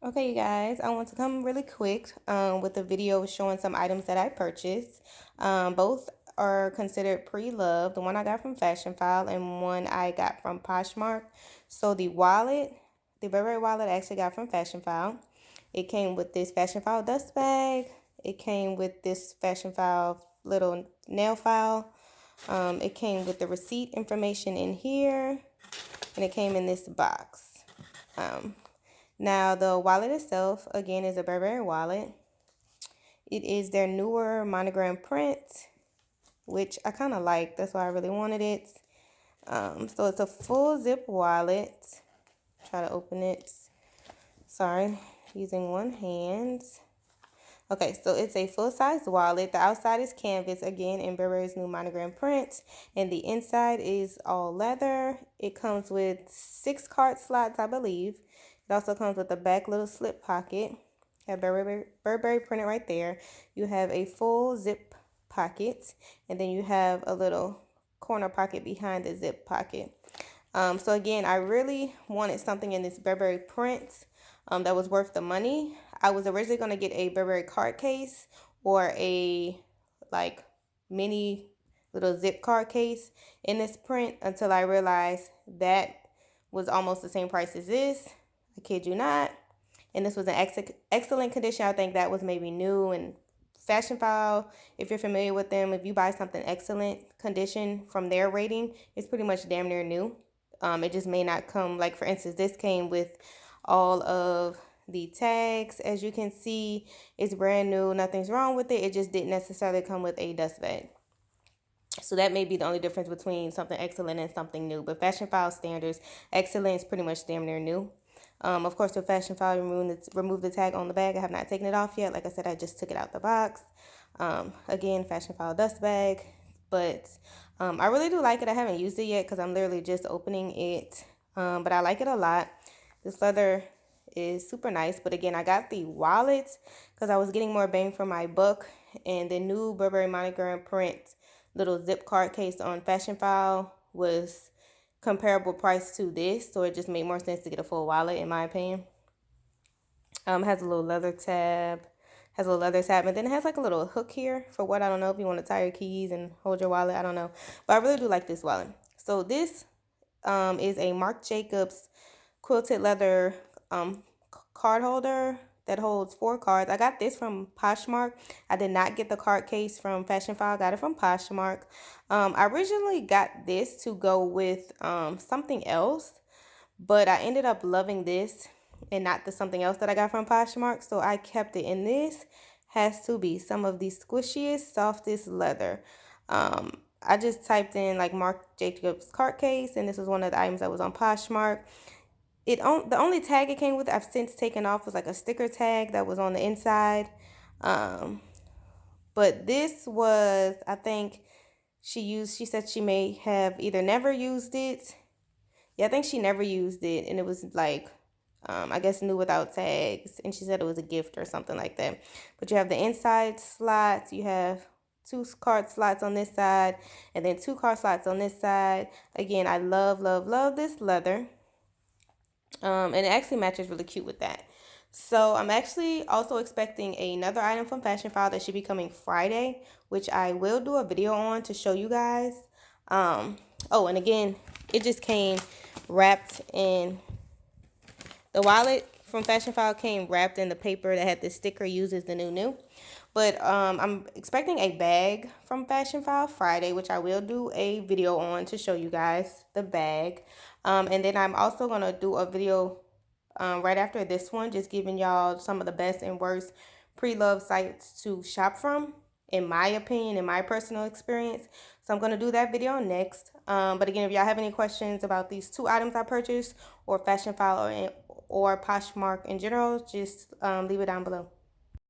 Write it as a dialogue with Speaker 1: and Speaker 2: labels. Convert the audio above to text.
Speaker 1: Okay, you guys, I want to come really quick with a video showing some items that I purchased. Both are considered pre-loved. The one I got from Fashionphile and one I got from Poshmark. So the Burberry wallet I actually got from Fashionphile. It came with this Fashionphile dust bag. It came with this Fashionphile little nail file. It came with the receipt information in here, and it came in this box. Um, Now, the wallet itself, again, is a Burberry wallet. It is their newer monogram print, which I kind of like. That's why I really wanted it. So it's a full zip wallet. Try to open it. Sorry, using one hand. Okay, so it's a full-size wallet. The outside is canvas, again, in Burberry's new monogram print. And the inside is all leather. It comes with 6 card slots, I believe. It also comes with a back little slip pocket. You have Burberry printed right there. You have a full zip pocket. And then you have a little corner pocket behind the zip pocket. So again, I really wanted something in this Burberry print that was worth the money. I was originally going to get a Burberry card case or a like mini little zip card case in this print until I realized that was almost the same price as this. I kid you not. And this was in excellent condition. I think that was maybe new and Fashionphile, if you're familiar with them, if you buy something excellent condition from their rating, it's pretty much damn near new. It just may not come, like for instance, this came with all of the tags. As you can see, it's brand new. Nothing's wrong with it. It just didn't necessarily come with a dust bag. So that may be the only difference between something excellent and something new. But Fashionphile standards, excellent is pretty much damn near new. Of course, with Fashionphile, remove the tag on the bag. I have not taken it off yet. Like I said, I just took it out the box. Again, Fashionphile dust bag. But I really do like it. I haven't used it yet because I'm literally just opening it. But I like it a lot. This leather is super nice. But again, I got the wallet because I was getting more bang for my buck. And the new Burberry monogram print little zip card case on Fashionphile was comparable price to this, so it just made more sense to get a full wallet in my opinion. Has a little leather tab, and then it has like a little hook here for what, I don't know, if you want to tie your keys and hold your wallet, I don't know, but I really do like this wallet. So this is a Marc Jacobs quilted leather card holder that holds 4 cards. I got this from Poshmark. I did not get the card case from Fashionphile. I got it from Poshmark. I originally got this to go with something else, but I ended up loving this and not the something else that I got from Poshmark, so I kept it. And this has to be some of the squishiest, softest leather. I just typed in like Marc Jacobs card case, and this was one of the items that was on Poshmark. The only tag it came with, I've since taken off, was like a sticker tag that was on the inside. Um, but this was, I think she said she may have either never used it. Yeah, I think she never used it, and it was like, I guess new without tags, and she said it was a gift or something like that. But you have the inside slots, you have 2 card slots on this side, and then 2 card slots on this side. Again, I love, love, love this leather. And it actually matches really cute with that. So I'm actually also expecting another item from Fashionphile that should be coming Friday, which I will do a video on to show you guys. Oh, and again, it just came wrapped in the wallet from Fashionphile, came wrapped in the paper that had the sticker used as the new. But I'm expecting a bag from Fashionphile Friday, which I will do a video on to show you guys the bag. And then I'm also going to do a video right after this one, just giving y'all some of the best and worst pre-love sites to shop from, in my opinion, in my personal experience. So I'm going to do that video next. But again, if y'all have any questions about these 2 items I purchased, or Fashionphile or Poshmark in general, just leave it down below.